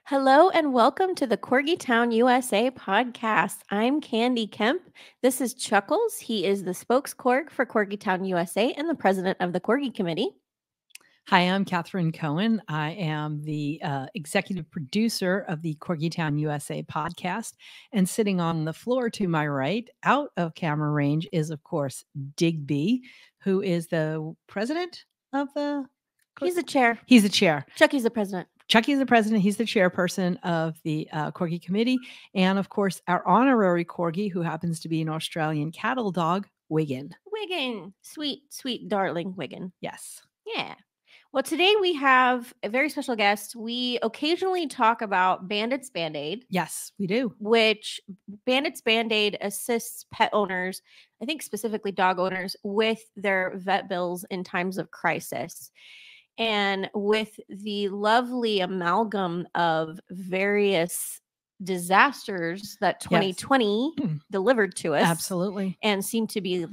Hello and welcome to the Corgi Town USA podcast. I'm Candy Kemp. This is Chuckles. He is the spokescorg for Corgi Town USA and the president of the Corgi Committee. Hi, I'm Catherine Cohen. I am the executive producer of the Corgi Town USA podcast. And sitting on the floor to my right, out of camera range, is, of course, Digby, who is the president of the... He's the chair. He's the chair. Chucky's the president. Chucky's the president. He's the chairperson of the Corgi Committee. And, of course, our honorary Corgi, who happens to be an Australian cattle dog, Wiggin. Wiggin. Sweet, sweet, darling Wiggin. Yes. Yeah. Well, today we have a very special guest. We occasionally talk about Bandit's Bandaid. Yes, we do. Which Bandit's Bandaid assists pet owners, I think specifically dog owners, with their vet bills in times of crisis. And with the lovely amalgam of various disasters that 2020 delivered to us. Absolutely. And seem to be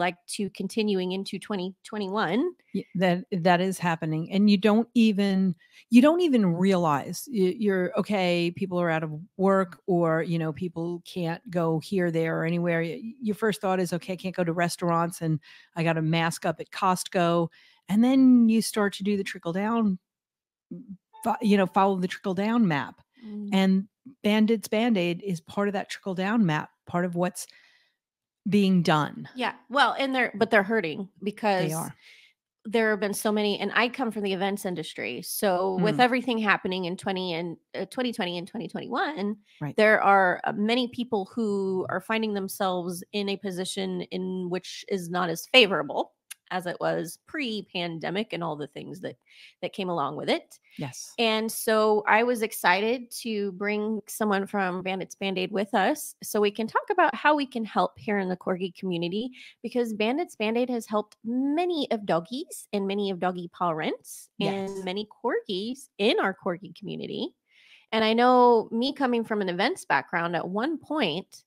continuing into 2021. That is happening. And you don't even realize you're okay. People are out of work, or, people can't go here, there, or anywhere. Your first thought is, okay, I can't go to restaurants and I got to mask up at Costco. And then you start to do the trickle down, follow the trickle down map. And Bandit's Bandaid is part of that trickle down map, part of what's being done. Yeah. Well, they're hurting because they are. There have been so many, and I come from the events industry. So with everything happening in 2020 and 2021, right, there are many people who are finding themselves in a position in which is not as favorable as it was pre-pandemic and all the things that came along with it. Yes. And so I was excited to bring someone from Bandit's Bandaid with us so we can talk about how we can help here in the Corgi community, because Bandit's Bandaid has helped many of doggies and many of doggy parents and many Corgis in our Corgi community. And I know, me coming from an events background, at one point,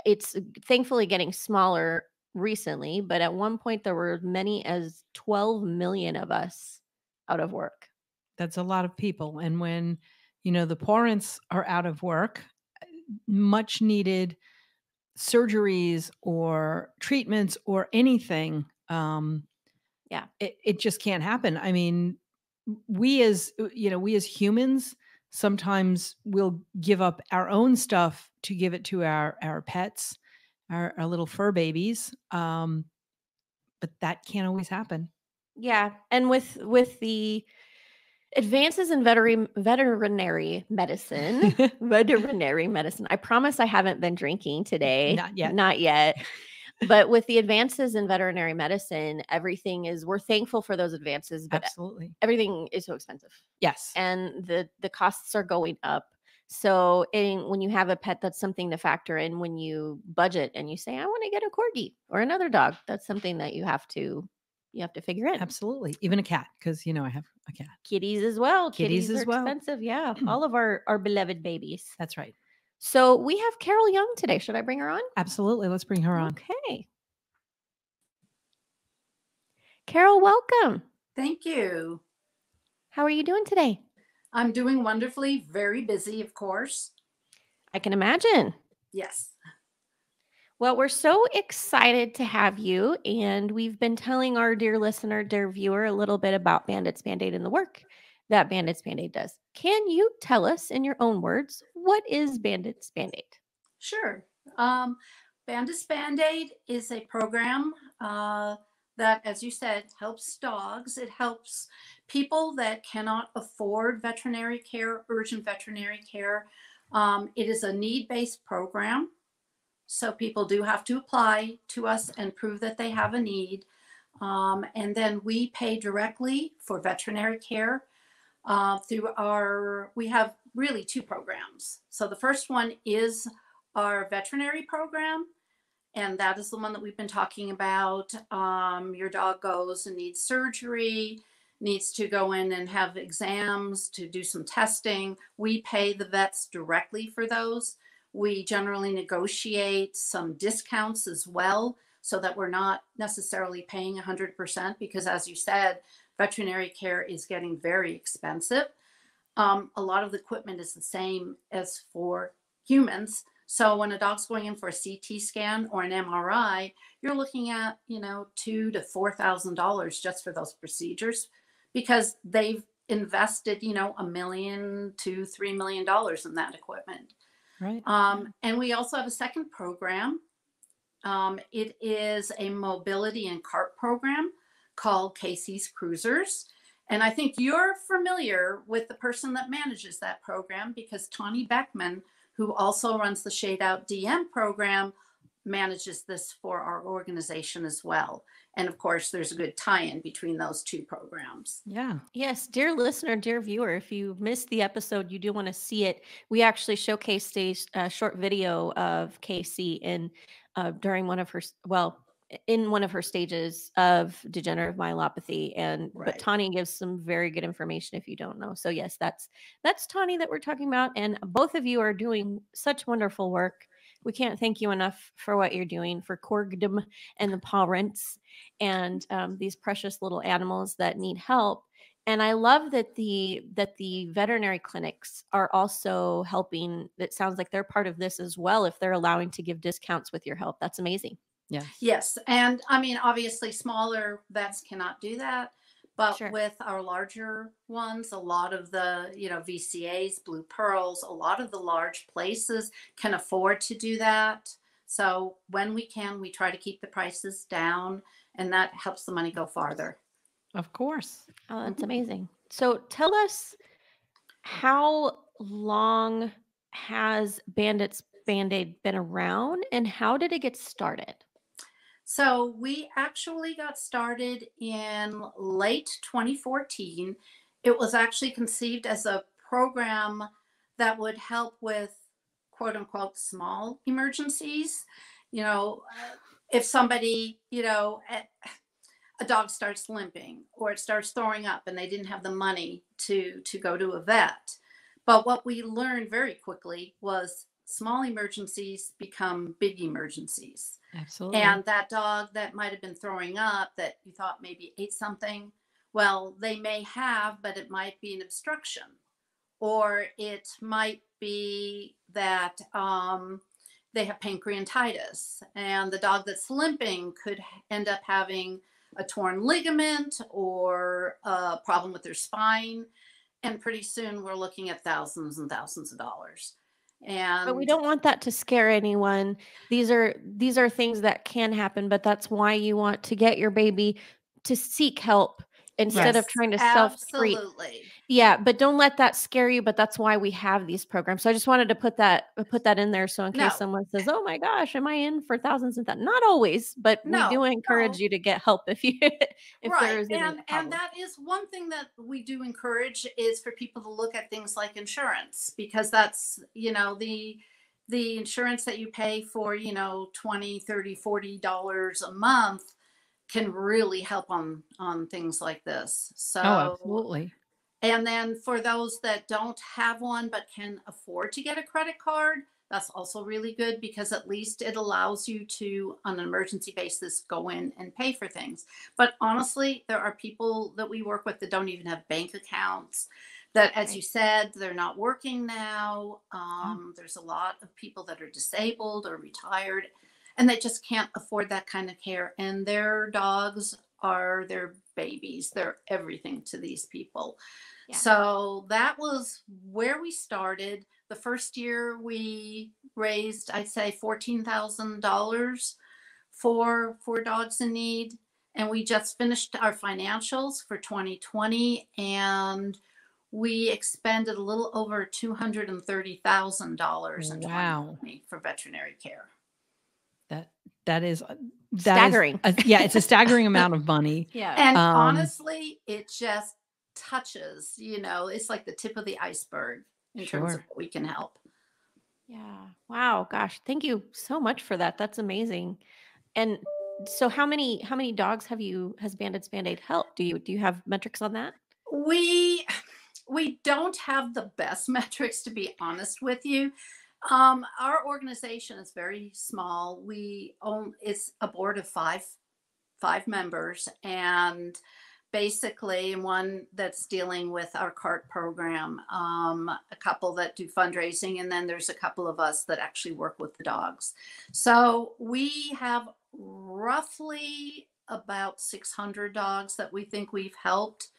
it's thankfully getting smaller recently, but at one point there were many as 12 million of us out of work. That's a lot of people. And when, the parents are out of work, much needed surgeries or treatments or anything, it just can't happen. I mean, we as humans, sometimes we'll give up our own stuff to give it to our pets, our little fur babies. But that can't always happen. Yeah. And with the advances in veterinary medicine, I promise I haven't been drinking today. Not yet. But with the advances in veterinary medicine, we're thankful for those advances, but absolutely everything is so expensive. Yes. And the costs are going up. So when you have a pet, that's something to factor in when you budget and you say, I want to get a Corgi or another dog. That's something that you have to figure in. Absolutely. Even a cat, because, I have a cat. Kitties as well. Kitties as well. Expensive. Yeah. All of our beloved babies. That's right. So we have Carol Young today. Should I bring her on? Absolutely. Let's bring her on. Okay. Carol, welcome. Thank you. How are you doing today? I'm doing wonderfully. Very busy, of course. I can imagine. Yes. Well, we're so excited to have you. And we've been telling our dear listener, dear viewer, a little bit about Bandit's Bandaid and the work that Bandit's Bandaid does. Can you tell us in your own words, what is Bandit's Bandaid? Sure. Bandit's Bandaid is a program that, as you said, helps dogs. It helps people that cannot afford veterinary care, urgent veterinary care. It is a need-based program. So people do have to apply to us and prove that they have a need. And then we pay directly for veterinary care we have really two programs. So the first one is our veterinary program. And that is the one that we've been talking about. Your dog goes and needs surgery, needs to go in and have exams to do some testing. We pay the vets directly for those. We generally negotiate some discounts as well so that we're not necessarily paying 100%, because as you said, veterinary care is getting very expensive. A lot of the equipment is the same as for humans. So when a dog's going in for a CT scan or an MRI, you're looking at, $2,000 to $4,000 just for those procedures, because they've invested, $1 million to $3 million in that equipment. Right. And we also have a second program. It is a mobility and cart program called Casey's Cruisers. And I think you're familiar with the person that manages that program, because Tawny Beckman, who also runs the Shade Out DM program, manages this for our organization as well. And of course, there's a good tie-in between those two programs. Yeah. Yes, dear listener, dear viewer, if you missed the episode, you do want to see it. We actually showcased a short video of Casey during one of her, in one of her stages of degenerative myelopathy, but Right. Tawny gives some very good information if you don't know. So yes, that's Tawny that we're talking about, and both of you are doing such wonderful work. We can't thank you enough for what you're doing for Corgdom and the parents and these precious little animals that need help. And I love that the veterinary clinics are also helping. It sounds like they're part of this as well, if they're allowing to give discounts with your help. That's amazing. Yes. Yes. And I mean, obviously smaller vets cannot do that, but Sure. with our larger ones, a lot of the, VCAs, Blue Pearls, a lot of the large places can afford to do that. So when we can, we try to keep the prices down, and that helps the money go farther. Of course. Oh, that's amazing. So tell us, how long has Bandit's Bandaid been around, and how did it get started? So we actually got started in late 2014. It was actually conceived as a program that would help with quote unquote small emergencies. If somebody, a dog starts limping or it starts throwing up and they didn't have the money to go to a vet. But what we learned very quickly was small emergencies become big emergencies. Absolutely. And that dog that might have been throwing up that you thought maybe ate something, well, they may have, but it might be an obstruction. Or it might be that they have pancreatitis, and the dog that's limping could end up having a torn ligament or a problem with their spine. And pretty soon we're looking at thousands and thousands of dollars. But we don't want that to scare anyone. These are things that can happen, but that's why you want to get your baby to seek help instead of trying to self-treat. Absolutely. Yeah, but don't let that scare you. But that's why we have these programs. So I just wanted to put that in there, so in case someone says, "Oh my gosh, am I in for thousands and thousands?" Not always, but we do encourage you to get help if there is and that is one thing that we do encourage, is for people to look at things like insurance, because that's the insurance that you pay for $20, $30, $40 a month can really help on things like this. So absolutely. And then for those that don't have one but can afford to get a credit card, that's also really good, because at least it allows you to, on an emergency basis, go in and pay for things. But honestly, there are people that we work with that don't even have bank accounts, that, as you said, they're not working now. There's a lot of people that are disabled or retired, and they just can't afford that kind of care. And their dogs are their babies. They're everything to these people. Yeah. So that was where we started. The first year we raised, I'd say, $14,000 for dogs in need. And we just finished our financials for 2020, and we expended a little over $230,000 in 2020 for veterinary care. That is staggering. It's a staggering amount of money. Yeah. And honestly, it just touches, it's like the tip of the iceberg in terms of what we can help. Yeah. Wow. Gosh. Thank you so much for that. That's amazing. And so how many dogs has Bandit's Bandaid helped? Do you have metrics on that? We don't have the best metrics, to be honest with you. Our organization is very small. It's a board of five members, and basically one that's dealing with our cart program, a couple that do fundraising, and then there's a couple of us that actually work with the dogs. So we have roughly about 600 dogs that we think we've helped.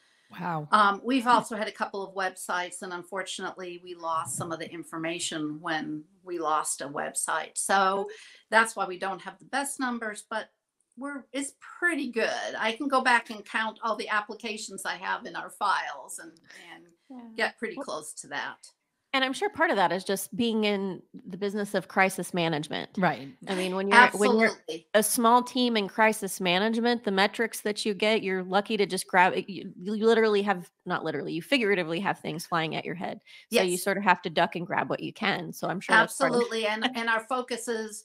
Wow. We've also had a couple of websites, and unfortunately, we lost some of the information when we lost a website. So that's why we don't have the best numbers, but it's pretty good. I can go back and count all the applications I have in our files and get pretty close to that. And I'm sure part of that is just being in the business of crisis management. Right. I mean, when you're Absolutely. a small team in crisis management, the metrics that you get, you're lucky to just grab it. You literally have, not literally, you figuratively have things flying at your head. So you Yes. sort of have to duck and grab what you can. So I'm sure that's Absolutely. And our focus is,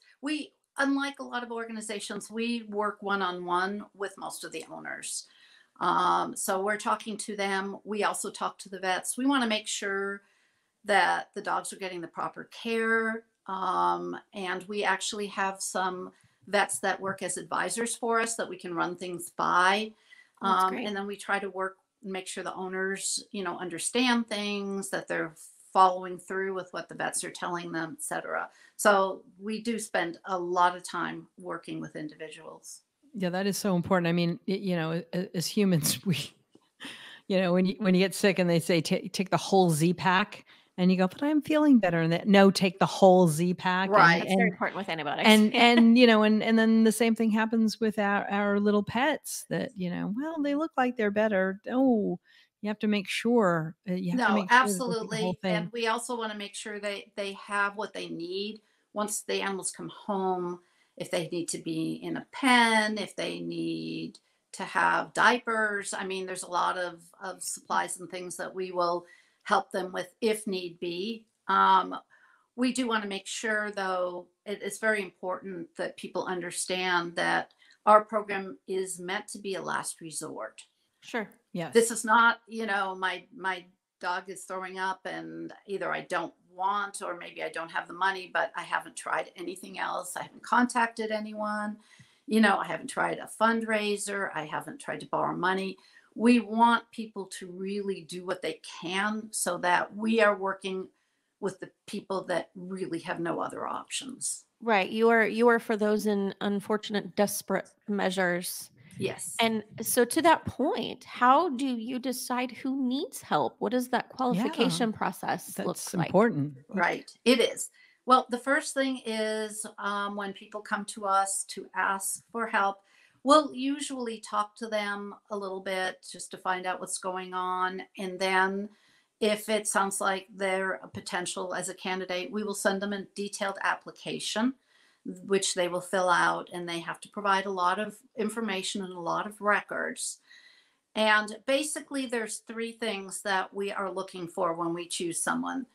unlike a lot of organizations, we work one-on-one with most of the owners. So we're talking to them. We also talk to the vets. We want to make sure that the dogs are getting the proper care. And we actually have some vets that work as advisors for us that we can run things by. That's great. And then we try to make sure the owners, understand things, that they're following through with what the vets are telling them, et cetera. So we do spend a lot of time working with individuals. Yeah, that is so important. I mean, as humans, we, when you get sick and they say take the whole Z-Pack, and you go, but I'm feeling better. And no, take the whole Z-Pack. Right. That's very important with antibiotics. And then the same thing happens with our little pets that, well, they look like they're better. Oh, you have to make sure. Absolutely. The whole thing. And we also want to make sure they have what they need once the animals come home. If they need to be in a pen, if they need to have diapers. I mean, there's a lot of supplies and things that we will help them with if need be. We do want to make sure, though, it's very important that people understand that our program is meant to be a last resort. Sure. Yes. This is not, my dog is throwing up and either I don't want, or maybe I don't have the money, but I haven't tried anything else. I haven't contacted anyone. I haven't tried a fundraiser. I haven't tried to borrow money. We want people to really do what they can so that we are working with the people that really have no other options. Right. You are for those in unfortunate, desperate measures. Yes. And so to that point, how do you decide who needs help? What does that qualification process look like? That's important. Right. It is. Well, the first thing is when people come to us to ask for help, we'll usually talk to them a little bit just to find out what's going on. And then if it sounds like they're a potential as a candidate, we will send them a detailed application, which they will fill out, and they have to provide a lot of information and a lot of records. And basically, there's three things that we are looking for when we choose someone.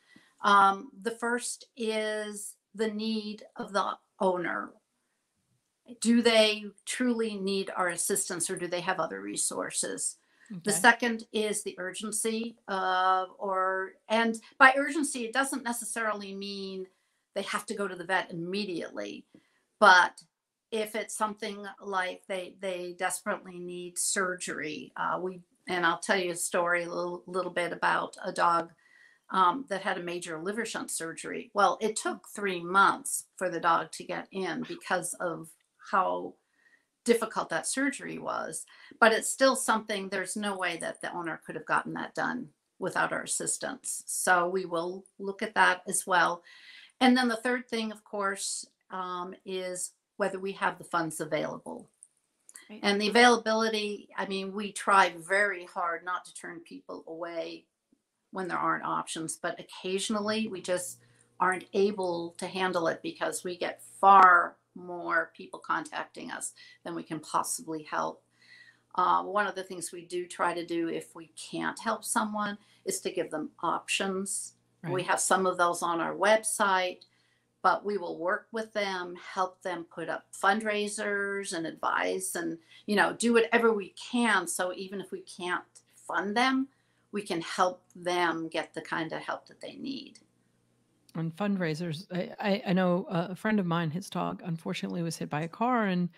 The first is the need of the owner. Do they truly need our assistance, or do they have other resources? Okay. The second is the urgency, and by urgency, it doesn't necessarily mean they have to go to the vet immediately, but if it's something like they desperately need surgery, and I'll tell you a story a little bit about a dog that had a major liver shunt surgery. Well, it took 3 months for the dog to get in because of how difficult that surgery was, but it's still something, there's no way that the owner could have gotten that done without our assistance. So we will look at that as well. And then the third thing, of course, is whether we have the funds available. Right. And the availability, I mean, we try very hard not to turn people away when there aren't options, but occasionally we just aren't able to handle it because we get far more people contacting us than we can possibly help. One of the things we do try to do if we can't help someone is to give them options. Right. We have some of those on our website, but we will work with them, help them put up fundraisers and advice and, do whatever we can. So even if we can't fund them, we can help them get the kind of help that they need. on fundraisers. I know a friend of mine, his dog unfortunately was hit by a car, and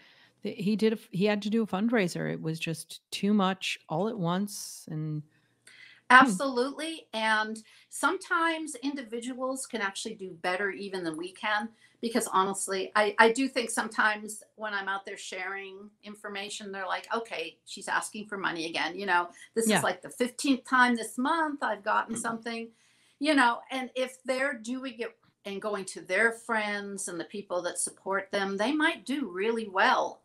he had to do a fundraiser. It was just too much all at once, and hmm, Absolutely. And sometimes individuals can actually do better even than we can. Because honestly, I do think sometimes when I'm out there sharing information, they're like, okay, she's asking for money again. This is yeah, like the 15th time this month I've gotten something, and if they're doing it and going to their friends and the people that support them, they might do really well.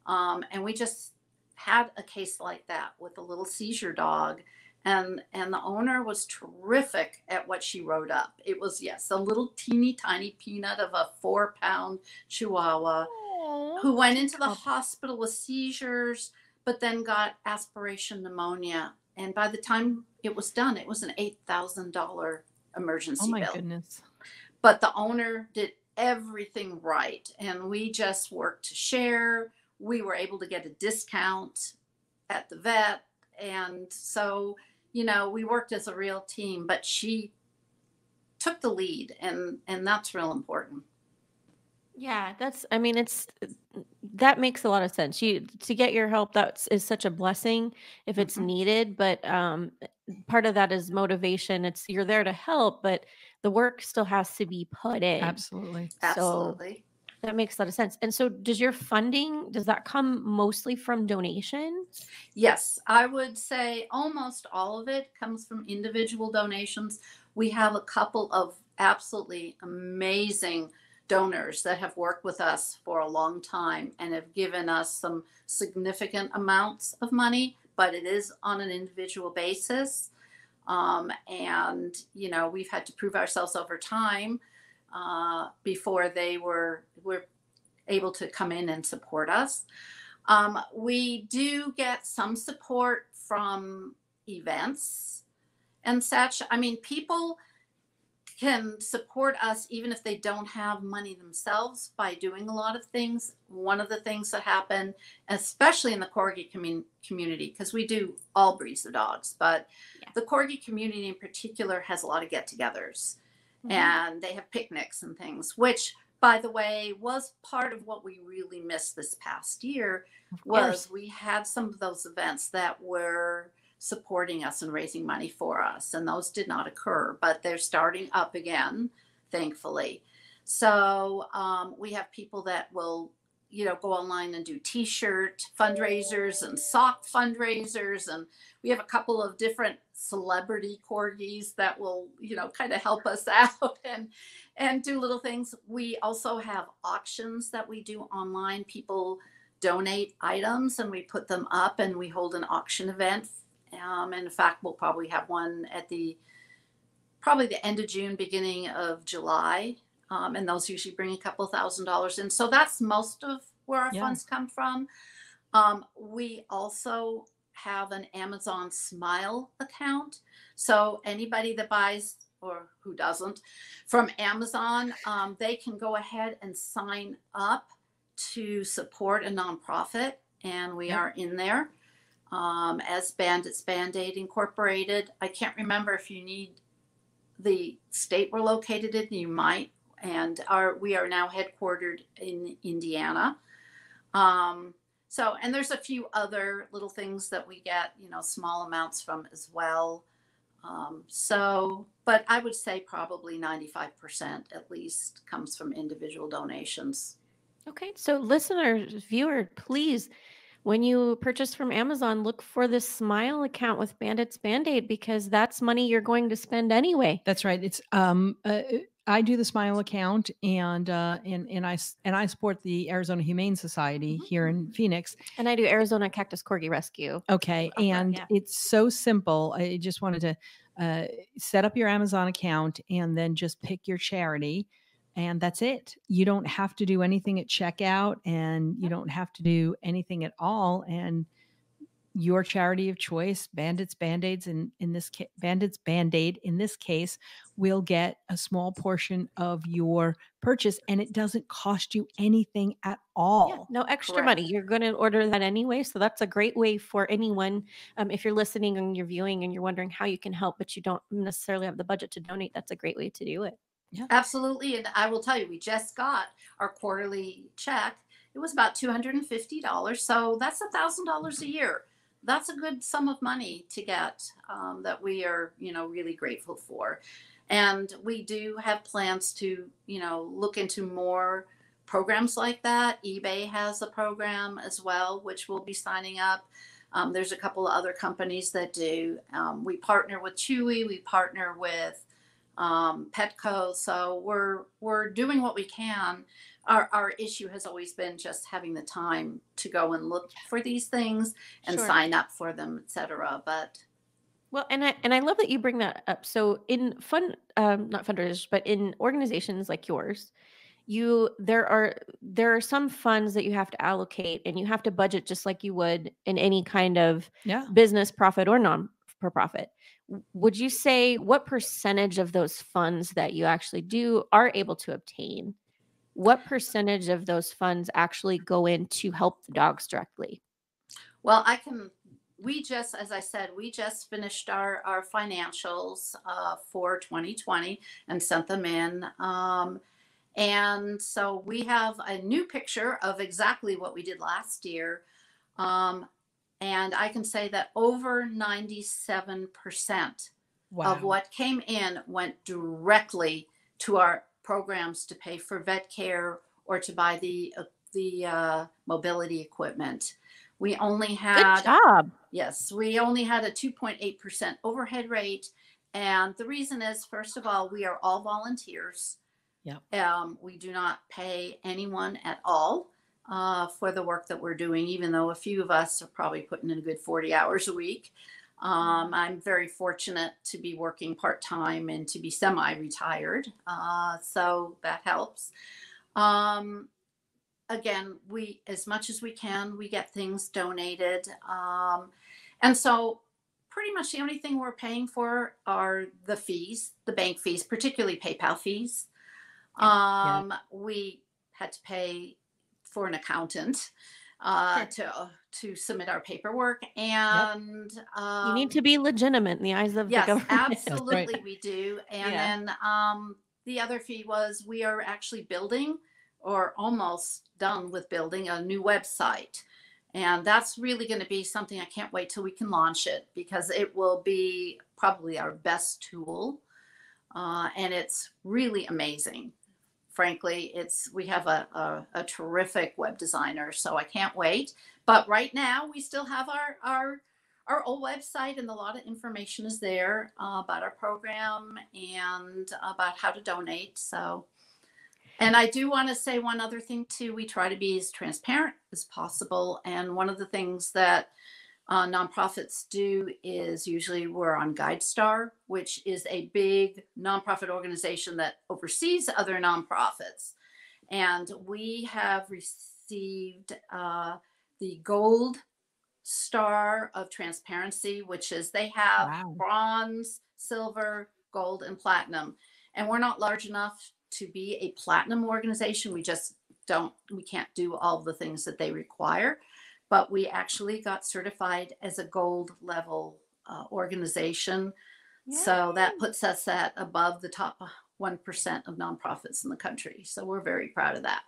And we just had a case like that with a little seizure dog. And the owner was terrific at what she wrote up. It was, yes, a little teeny tiny peanut of a 4-pound Chihuahua Aw. who went into the hospital with seizures, but then got aspiration pneumonia. And by the time it was done, it was an $8,000 oh emergency my bill. goodness, But the owner did everything right. And we just worked to share. We were able to get a discount at the vet. And so, we worked as a real team, but she took the lead, and that's real important. Yeah, I mean, that makes a lot of sense. To get your help, is such a blessing if it's Mhm. needed, but part of that is motivation. You're there to help, but the work still has to be put in. absolutely. So Absolutely. that makes a lot of sense. And so does that come mostly from donations? Yes, I would say almost all of it comes from individual donations. We have a couple of absolutely amazing donors that have worked with us for a long time and have given us some significant amounts of money, but it is on an individual basis. And, we've had to prove ourselves over time before were able to come in and support us. We do get some support from events and such. I mean, people can support us even if they don't have money themselves by doing a lot of things. One of the things that happen, especially in the Corgi community, because we do all breeds of dogs, but Yeah. the Corgi community in particular has a lot of get-togethers, and they have picnics and things, which, by the way, was part of what we really missed this past year. Of Was course, we had some of those events that were supporting us and raising money for us, and those did not occur, but they're starting up again, thankfully. So we have people that will go online and do t-shirt fundraisers and sock fundraisers, and we have a couple of different celebrity corgis that will kind of help us out and do little things. We also have auctions that we do online. People donate items and we put them up, and we hold an auction event. And in fact, we'll probably have one at probably the end of June, beginning of July. And those usually bring a couple $1,000s in. So that's most of where our yeah, funds come from. We also have an Amazon Smile account. So anybody that buys, or who doesn't, from Amazon, they can go ahead and sign up to support a nonprofit. And we yep. are in there as Bandit's Bandaid Incorporated. I can't remember if you need the state we're located in. You might. And we are now headquartered in Indiana. And there's a few other little things that we get, small amounts from as well. But I would say probably 95% at least comes from individual donations. Okay, so listeners, viewer, please, when you purchase from Amazon, look for this Smile account with Bandit's Bandaid because that's money you're going to spend anyway. That's right. It's I do the Smile account, and I support the Arizona Humane Society here in Phoenix. And I do Arizona Cactus Corgi Rescue. Okay, and Yeah. it's so simple. I just wanted to set up your Amazon account and then just pick your charity, and that's it. You don't have to do anything at checkout, and you don't have to do anything at all. And your charity of choice, Bandit's Band-Aids in this case, Bandit's Band-Aid in this case, will get a small portion of your purchase, and it doesn't cost you anything at all. Yeah, no extra Correct. money. You're going to order that anyway. So that's a great way for anyone. If you're listening and you're viewing and you're wondering how you can help, but you don't necessarily have the budget to donate, that's a great way to do it. Yeah. Absolutely. And I will tell you, we just got our quarterly check. It was about $250. So that's $1,000 a year. That's a good sum of money to get, that we are, really grateful for. And we do have plans to, look into more programs like that. eBay has a program as well, which we'll be signing up. There's a couple of other companies that do. We partner with Chewy. We partner with Petco. So we're doing what we can. Our issue has always been just having the time to go and look for these things and Sure. sign up for them, etc. But Well, and I love that you bring that up. So in not fundraisers, but in organizations like yours, there are some funds that you have to allocate, and you have to budget just like you would in any kind of Yeah. business, profit or non for profit. Would you say what percentage of those funds that you actually are able to obtain? What percentage of those funds actually go in to help the dogs directly? well, we just, as I said, we just finished our financials for 2020 and sent them in. And so we have a new picture of exactly what we did last year. Um, and I can say that over 97% of Wow. what came in went directly to our programs to pay for vet care or to buy the mobility equipment. We only Good had, job. yes, we only had a 2.8% overhead rate. And the reason is, first of all, we are all volunteers. Yeah. We do not pay anyone at all for the work that we're doing, even though a few of us are probably putting in a good 40 hours a week. I'm very fortunate to be working part-time and to be semi-retired. So that helps. Again, as much as we can, we get things donated. And so pretty much the only thing we're paying for are the fees, the bank fees, particularly PayPal fees. Yeah. We had to pay for an accountant Sure. to submit our paperwork, Yep. and You need to be legitimate in the eyes of the yes, government. That's right. absolutely we do. And Yeah. then the other fee was we are actually building or almost done with building a new website. And that's really going to be something I can't wait till we can launch it, because it will be probably our best tool. And it's really amazing. Frankly, we have a terrific web designer, so I can't wait. But right now, we still have our old website, and a lot of information is there about our program and about how to donate. So, and I do want to say one other thing too. We try to be as transparent as possible, and one of the things that nonprofits do is usually we're on GuideStar, which is a big nonprofit organization that oversees other nonprofits. And we have received the gold star of transparency, which is they have Wow. bronze, silver, gold, and platinum. And we're not large enough to be a platinum organization. We can't do all the things that they require. But we actually got certified as a gold level organization. Yeah. So that puts us at above the top 1% of nonprofits in the country. So we're very proud of that.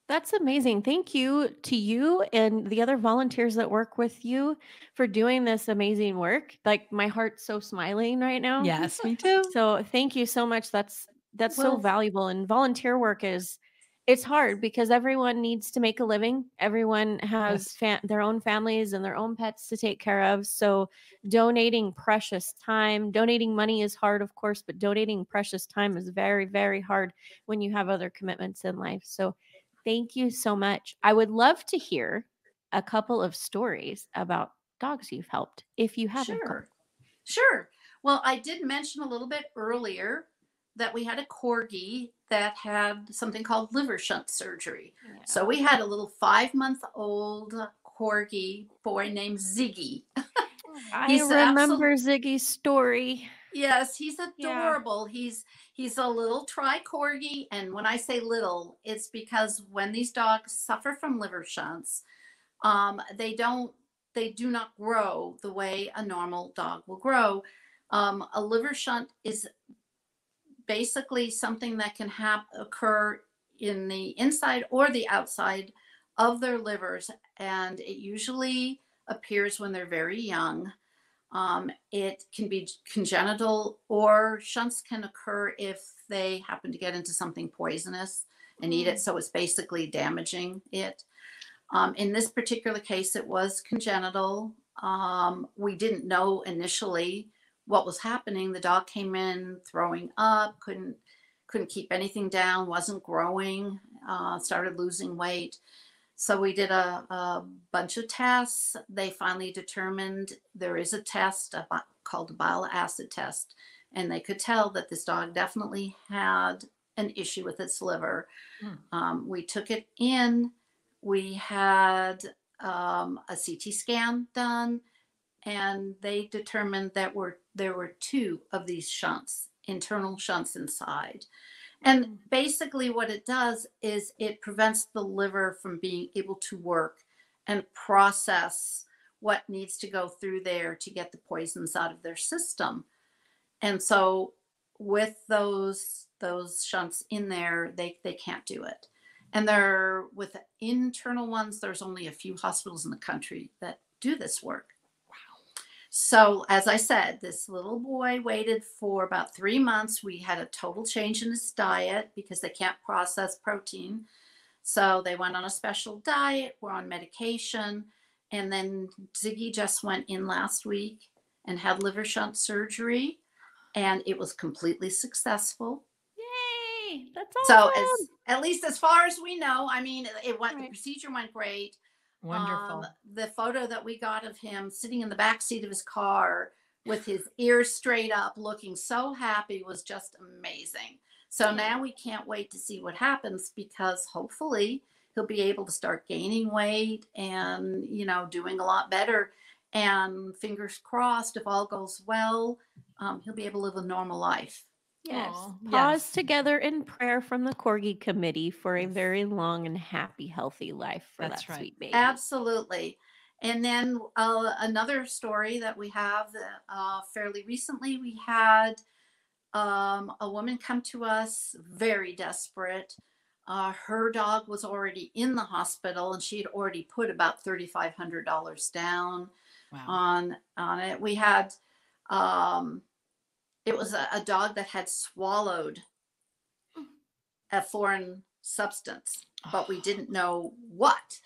That's amazing. Thank you to you and the other volunteers that work with you for doing this amazing work. Like, my heart's so smiling right now. Yes, me too. So thank you so much. That's so Well, valuable. And volunteer work it's hard because everyone needs to make a living. Everyone has Yes. their own families and their own pets to take care of. So donating precious time, donating money is hard, of course, but donating precious time is very, very hard when you have other commitments in life. So thank you so much. I would love to hear a couple of stories about dogs you've helped, if you have a couple. Sure. Well, I did mention a little bit earlier that we had a Corgi that had something called liver shunt surgery. Yeah. So we had a little 5-month-old Corgi boy named Ziggy. I He's remember Ziggy's story. Yes, he's Yeah. adorable. He's a little tri Corgi, and when I say little, it's because when these dogs suffer from liver shunts, they do not grow the way a normal dog will grow. A liver shunt is basically something that can occur in the inside or the outside of their livers, and it usually appears when they're very young. It can be congenital, or shunts can occur if they happen to get into something poisonous and eat it. So it's basically damaging it. In this particular case, it was congenital. We didn't know initially what was happening. The dog came in throwing up, couldn't keep anything down, wasn't growing, started losing weight. So we did a bunch of tests. They finally determined there is a test called a bile acid test, and they could tell that this dog definitely had an issue with its liver. We took it in. We had a CT scan done, and they determined that there were 2 of these shunts, internal shunts inside. And basically what it does is it prevents the liver from being able to work and process what needs to go through there to get the poisons out of their system. And so with those shunts in there, they can't do it. And with the internal ones, there's only a few hospitals in the country that do this work. So as I said, this little boy waited for about 3 months. We had a total change in his diet because they can't process protein. So they went on a special diet, we're on medication. And then Ziggy just went in last week and had liver shunt surgery, and it was completely successful. Yay! That's awesome. So at least as far as we know, I mean, the procedure went great. Wonderful. The photo that we got of him sitting in the back seat of his car with his ears straight up, looking so happy, was just amazing. So now we can't wait to see what happens, because hopefully he'll be able to start gaining weight and, doing a lot better. And fingers crossed, if all goes well, he'll be able to live a normal life. Yes. Aww, Pause yes. together in prayer from the Corgi committee for a very long and happy, healthy life for That's that right. sweet baby. Absolutely. And then another story that we have fairly recently, we had a woman come to us very desperate. Her dog was already in the hospital, and she had already put about $3,500 down on it. We had it was a dog that had swallowed a foreign substance, but we didn't know what.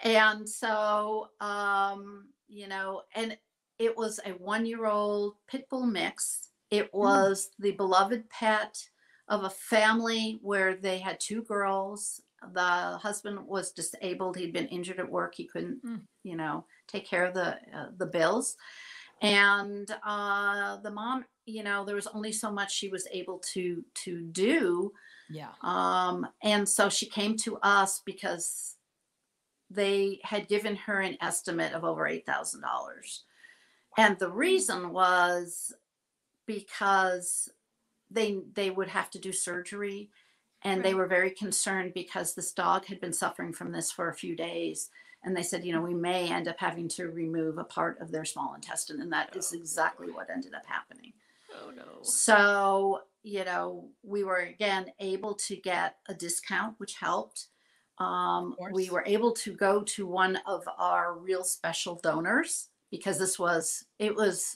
And so, and it was a 1-year-old pit bull mix. It was the beloved pet of a family where they had 2 girls. The husband was disabled. He'd been injured at work. He couldn't, take care of the bills. And the mom, there was only so much she was able to do. Yeah. And so she came to us because they had given her an estimate of over $8,000. And the reason was because they would have to do surgery, and they were very concerned because this dog had been suffering from this for a few days. And they said, we may end up having to remove a part of their small intestine. And that is exactly what ended up happening. Oh, no. So, we were, again, able to get a discount, which helped. We were able to go to one of our real special donors, because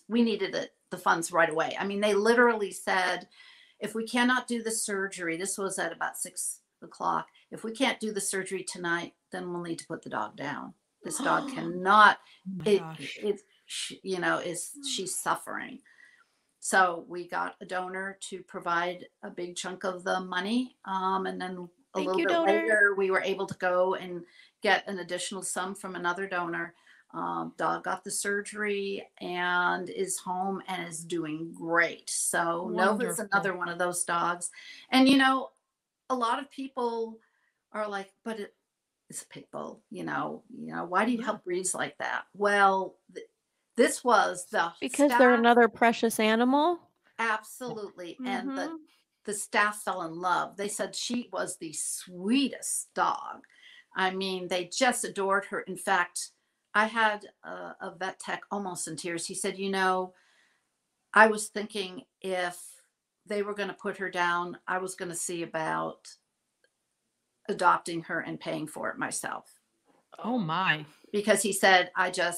we needed the funds right away. I mean, they literally said, if we cannot do the surgery, this was at about 6 o'clock. If we can't do the surgery tonight, then we'll need to put the dog down. This dog cannot, she's suffering. So we got a donor to provide a big chunk of the money. And then a little bit later, we were able to go and get an additional sum from another donor. Dog got the surgery and is home and is doing great. So Nova's another one of those dogs. And, a lot of people are like, but it's a pit bull, why do you help breeds like that? Well, this was because they're another precious animal. Absolutely. And the staff fell in love. They said she was the sweetest dog. I mean, they just adored her. In fact, I had a vet tech almost in tears. He said, I was thinking if they were going to put her down. I was going to see about adopting her and paying for it myself. Oh my. Because he said,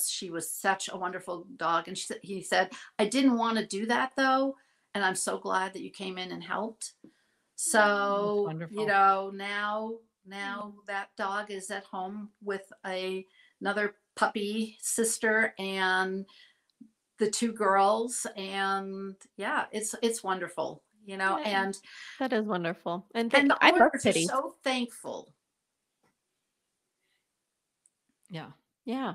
she was such a wonderful dog. And he said, I didn't want to do that though. And I'm so glad that you came in and helped. So, you know, now that dog is at home with another puppy sister and the 2 girls. And yeah, it's wonderful, you know, Yeah, and that is wonderful. And the I love owners are Pitties. so thankful. Yeah. Yeah.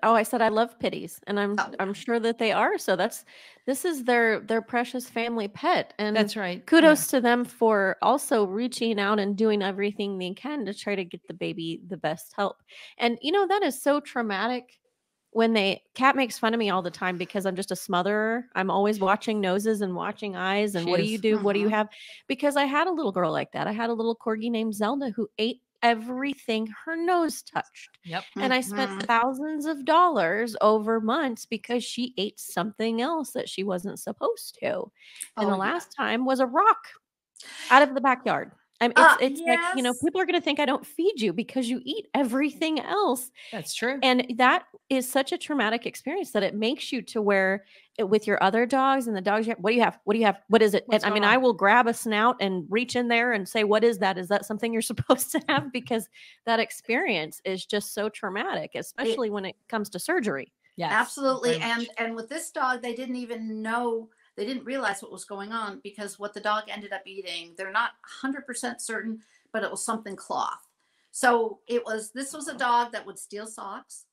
I said I love Pitties, and I'm sure that they are. So this is their precious family pet, and That's right. kudos to them for also reaching out and doing everything they can to try to get the baby the best help. And you know, that is so traumatic when Kat makes fun of me all the time because I'm just a smotherer. I'm always watching noses and watching eyes and She what do is. you do? What do you have? Because I had a little girl like that. I had a little corgi named Zelda who ate everything her nose touched. Yep. And I spent thousands of dollars over months because she ate something else that she wasn't supposed to. And the last time was a rock out of the backyard. It's like, you know, people are going to think I don't feed you because you eat everything else. That's true. And that is such a traumatic experience that it makes you to where with your other dogs and the dogs, what do you have? What do you have? What is it? What's And I mean, going on? I will grab a snout and reach in there and say, what is that? Is that something you're supposed to have? Because that experience is just so traumatic, especially when it comes to surgery. Yes, absolutely. And with this dog, they didn't even know, they didn't realize what was going on because what the dog ended up eating, they're not 100% certain, but it was something cloth. So this was a dog that would steal socks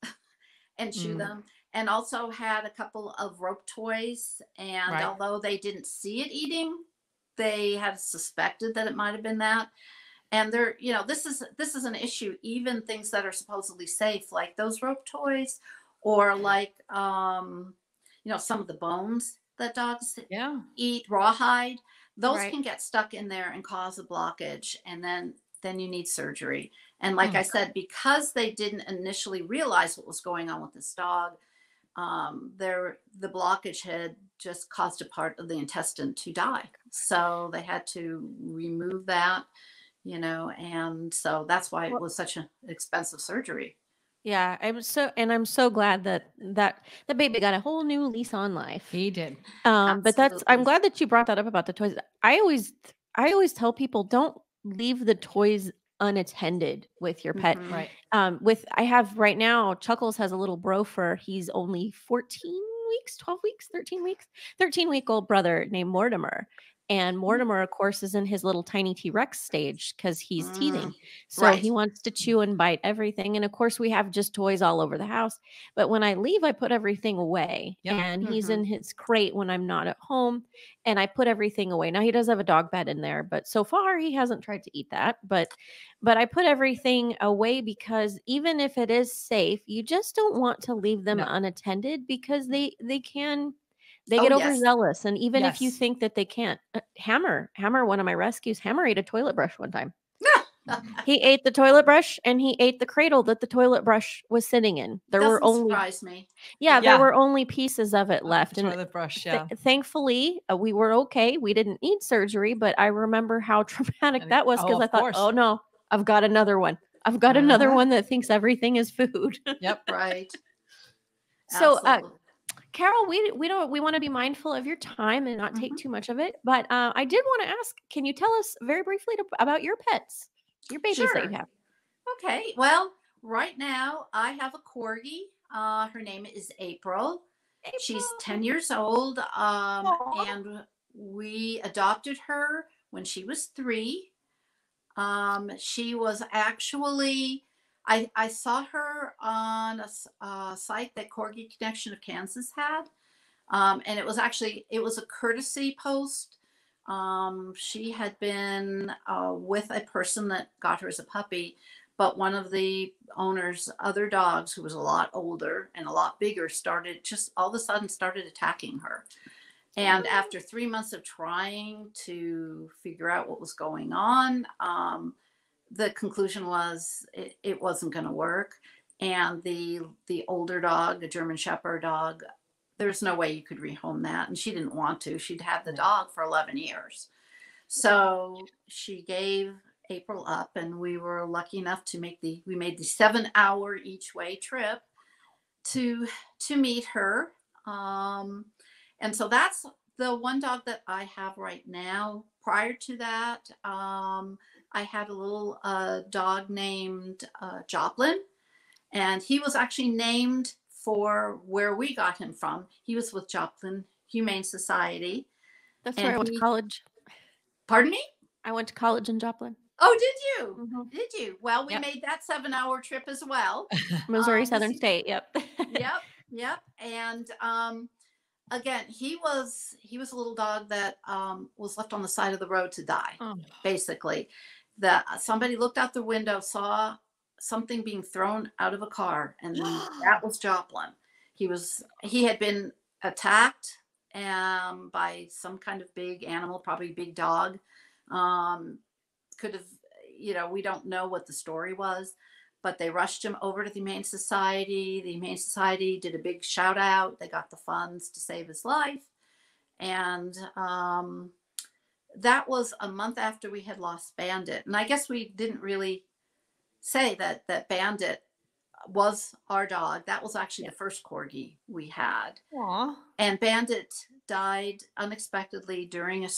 and chew them, and also had a couple of rope toys. And although they didn't see it eating, they had suspected that it might have been that. And they're, you know, this is an issue, even things that are supposedly safe, like those rope toys, or like, you know, some of the bones that dogs eat, rawhide, those can get stuck in there and cause a blockage. And then you need surgery. And like I said, because they didn't initially realize what was going on with this dog, the blockage had just caused a part of the intestine to die. So they had to remove that, you know, and so that's why it was such an expensive surgery. Yeah, I'm so glad that the baby got a whole new lease on life. He did. But I'm glad that you brought that up about the toys. I always tell people don't leave the toys unattended with your pet. Right. I have right now, Chuckles has a little brofer. He's only 14 weeks, 12 weeks, 13 weeks, 13-week-old brother named Mortimer. And Mortimer, of course, is in his little tiny T-Rex stage because he's teething. So he wants to chew and bite everything. And of course, we have just toys all over the house. But when I leave, I put everything away. Yep. And he's in his crate when I'm not at home. And I put everything away. Now, he does have a dog bed in there. But so far, he hasn't tried to eat that. But I put everything away because even if it is safe, you just don't want to leave them unattended because they can... They get overzealous. And even if you think that they can't, Hammer, one of my rescues, Hammer ate a toilet brush one time. He ate the toilet brush and he ate the cradle that the toilet brush was sitting in. There were only surprise me. There were only pieces of it left. The toilet brush, thankfully, we were okay. We didn't need surgery, but I remember how traumatic that was because I thought, oh no, I've got another one. I've got another one that thinks everything is food. Yep. Right. So, Carol, we want to be mindful of your time and not take too much of it. But I did want to ask, can you tell us very briefly about your pets, your babies that you have? Okay. Well, right now I have a corgi. Her name is April. She's 10 years old. And we adopted her when she was 3. She was actually... I saw her on a site that Corgi Connection of Kansas had. And it was a courtesy post. She had been with a person that got her as a puppy, but one of the owner's other dogs, who was a lot older and a lot bigger, all of a sudden started attacking her. And after 3 months of trying to figure out what was going on, the conclusion was it wasn't going to work. And the older dog, the German Shepherd dog, there's no way you could rehome that. And she didn't want to. She'd had the dog for 11 years. So she gave April up, and we were lucky enough to made the 7-hour each way trip to meet her. And so that's the one dog that I have right now. Prior to that, I had a little dog named Joplin, and he was actually named for where we got him from. He was with Joplin Humane Society. That's where I went to college. Pardon me? I went to college in Joplin. Oh, did you? Mm-hmm. Did you? Well, we made that 7-hour trip as well. Missouri Southern State. Yep. Yep. And again, he was a little dog that was left on the side of the road to die. Basically, that somebody looked out the window, saw something being thrown out of a car, and that was Joplin. He had been attacked by some kind of big animal, probably big dog. Could have, we don't know what the story was, but they rushed him over to the Humane Society. The Humane Society did a big shout out. They got the funds to save his life. And that was a month after we had lost Bandit. And I guess we didn't really say that Bandit was our dog. That was actually the first Corgi we had. Aww. And Bandit died unexpectedly during a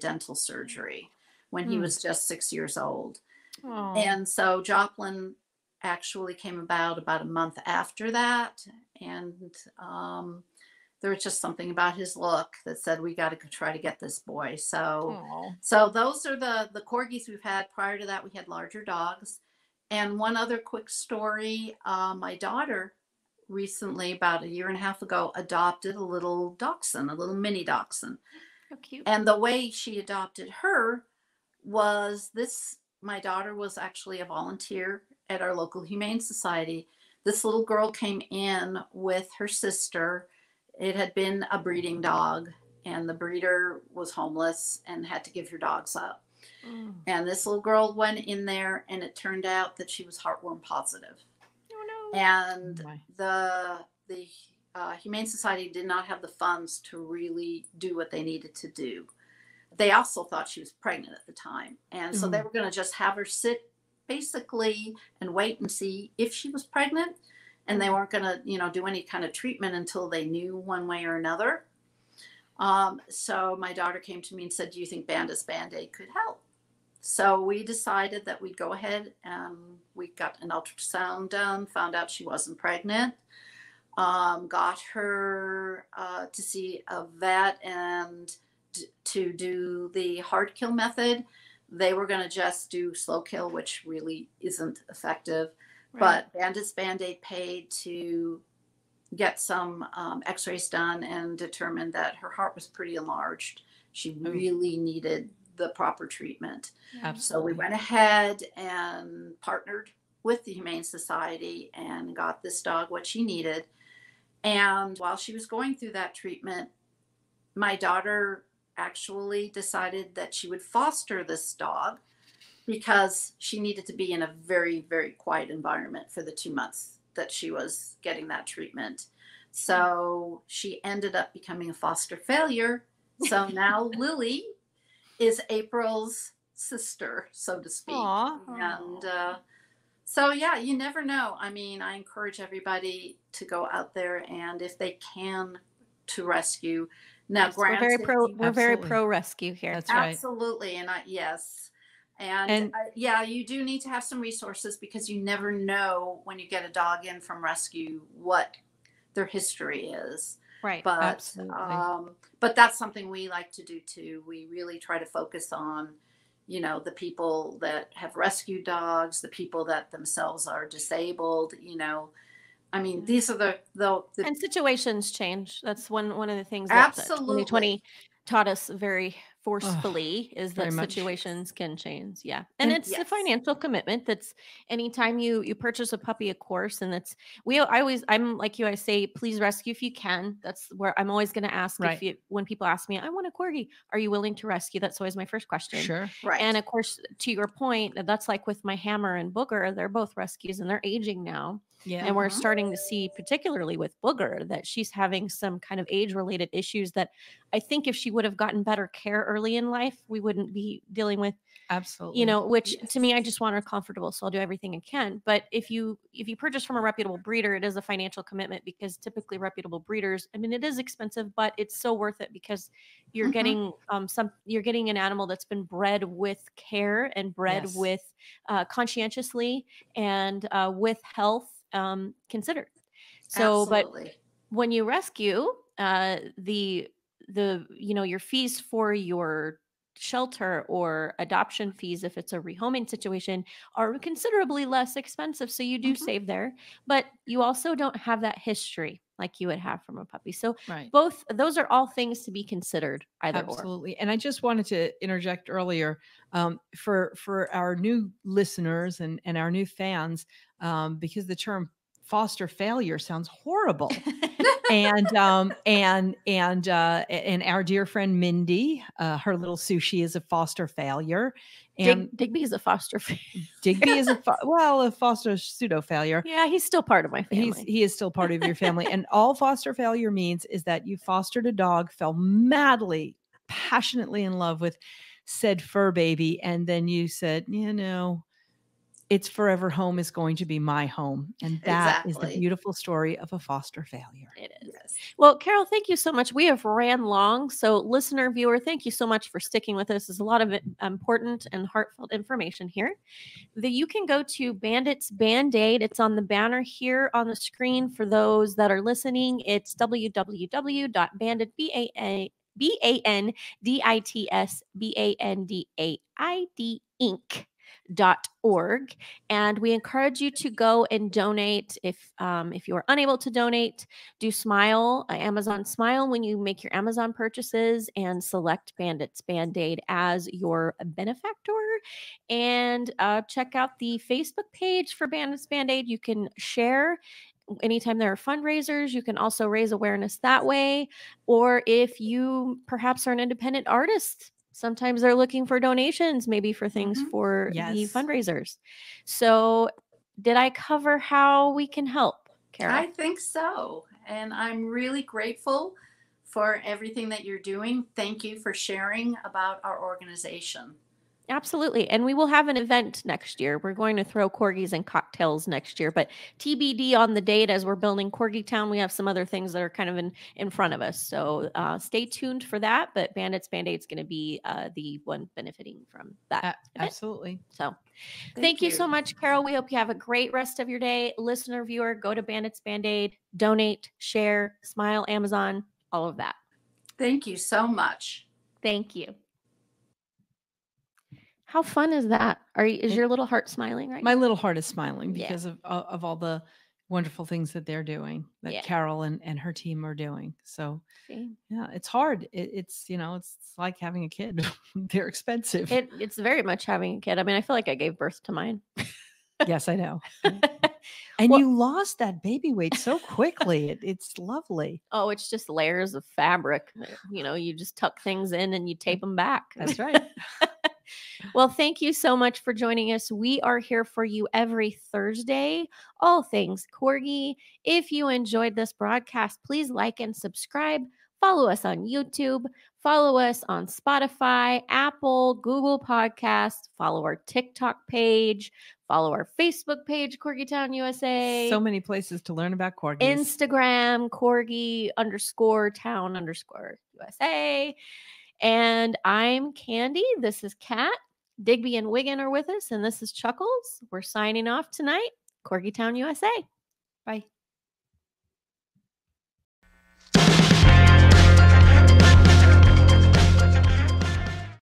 dental surgery, when he was just 6 years old. Aww. And so Joplin actually came about a month after that. And there was just something about his look that said, we got to try to get this boy. So those are the Corgis we've had. Prior to that, we had larger dogs. And one other quick story, my daughter recently, about a year and a half ago, adopted a little dachshund, a little mini dachshund. How cute. And the way she adopted her was my daughter was actually a volunteer at our local Humane Society. This little girl came in with her sister. It had been a breeding dog, and the breeder was homeless and had to give her dogs up. And this little girl went in there, and it turned out that she was heartworm positive. Oh, no. And the Humane Society did not have the funds to really do what they needed to do. They also thought she was pregnant at the time. And so they were going to just have her sit basically and wait and see if she was pregnant. And they weren't going to, do any kind of treatment until they knew one way or another. So my daughter came to me and said, do you think Bandit's Bandaid could help? So we decided that we'd go ahead, and we got an ultrasound done, found out she wasn't pregnant, got her to see a vet and to do the hard kill method. They were going to just do slow kill, which really isn't effective. Right. But Bandit's Bandaid paid to get some x-rays done and determined that her heart was pretty enlarged. She really needed the proper treatment. Absolutely. So we went ahead and partnered with the Humane Society and got this dog what she needed. And while she was going through that treatment, my daughter actually decided that she would foster this dog because she needed to be in a very, very quiet environment for the 2 months that she was getting that treatment. So she ended up becoming a foster failure. So now Lily is April's sister, so to speak. Aww. And so, yeah, you never know. I mean, I encourage everybody to go out there, and if they can, to rescue. Now, yes, granted, we're very pro rescue here. That's right. Absolutely. And yes. And yeah, you do need to have some resources, because you never know when you get a dog in from rescue what their history is. Right. But absolutely. But that's something we like to do too. We really try to focus on, the people that have rescued dogs, the people that themselves are disabled. I mean, these are the and situations change. That's one of the things that absolutely 2020 taught us very forcefully, is that situations can change. Yeah. And it's a financial commitment. That's anytime you purchase a puppy, of course. And that's, I'm like you, I say, please rescue if you can. That's where I'm always going to ask when people ask me, I want a Corgi, are you willing to rescue? That's always my first question. Sure. Right. And of course, to your point, that's like with my Hammer and Booger, they're both rescues and they're aging now. Yeah. And we're Mhm. starting to see, particularly with Booger, that she's having some kind of age-related issues that I think if she would have gotten better care early in life, we wouldn't be dealing with, Absolutely. which to me, I Yes. just want her comfortable. So I'll do everything I can. But if you purchase from a reputable breeder, it is a financial commitment, because typically reputable breeders, I mean, it is expensive, but it's so worth it, because you're Mhm. getting you're getting an animal that's been bred with care and bred Yes. with conscientiously and with health considered. So, but Absolutely. when you rescue, the your fees for your shelter or adoption fees, if it's a rehoming situation, are considerably less expensive, so you do Mhm. save there. But you also don't have that history like you would have from a puppy. So Right. both those are all things to be considered, either or. Absolutely. And I just wanted to interject earlier, for our new listeners and our new fans, because the term foster failure sounds horrible. And our dear friend Mindy, her little Sushi is a foster failure, and Digby is a foster Digby is a foster pseudo failure. yeah, he's still part of my family. He is still part of your family. And all foster failure means is that you fostered a dog, fell madly, passionately in love with said fur baby, and then you said, its forever home is going to be my home. And that is the Exactly. beautiful story of a foster failure. It is. Yes. Well, Carol, thank you so much. We have ran long. So, listener, viewer, thank you so much for sticking with us. There's a lot of important and heartfelt information here. You can go to Bandit's Bandaid. It's on the banner here on the screen for those that are listening. It's www.banditbanditsinc.org, and we encourage you to go and donate. If you are unable to donate, do Smile, Amazon Smile, when you make your Amazon purchases, and select Bandit's Bandaid as your benefactor. And check out the Facebook page for Bandit's Bandaid. You can share anytime there are fundraisers. You can also raise awareness that way. Or if you perhaps are an independent artist, sometimes they're looking for donations, maybe for things Mhm. for the Yes. fundraisers. So, did I cover how we can help, Carol? I think so. And I'm really grateful for everything that you're doing. Thank you for sharing about our organization. Absolutely. And we will have an event next year. We're going to throw corgis and cocktails next year, but TBD on the date. As we're building Corgi Town, we have some other things that are kind of in front of us. So stay tuned for that. But Bandit's Bandaid is going to be the one benefiting from that event. Absolutely. So thank you so much, Carol. We hope you have a great rest of your day. Listener, viewer, go to Bandit's Bandaid, donate, share, Smile, Amazon, all of that. Thank you so much. Thank you. How fun is that? Is your little heart smiling right My now? little heart is smiling Yeah. because of all the wonderful things that they're doing, that Yeah. Carol and her team are doing. So See? yeah, it's hard. It's like having a kid. They're expensive. It's very much having a kid. I mean, I feel like I gave birth to mine. Yes, I know. And Well- you lost that baby weight so quickly. It's lovely. Oh, it's just layers of fabric. You just tuck things in and you tape them back. That's right. Well, thank you so much for joining us. We are here for you every Thursday, all things Corgi. If you enjoyed this broadcast, please like and subscribe. Follow us on YouTube. Follow us on Spotify, Apple, Google Podcasts. Follow our TikTok page. Follow our Facebook page, Corgi Town USA. So many places to learn about corgis. Instagram, Corgi_Town_USA. And I'm Candy. This is Kat. Digby and Wiggin are with us, and this is Chuckles. We're signing off tonight. Corgi Town USA. Bye.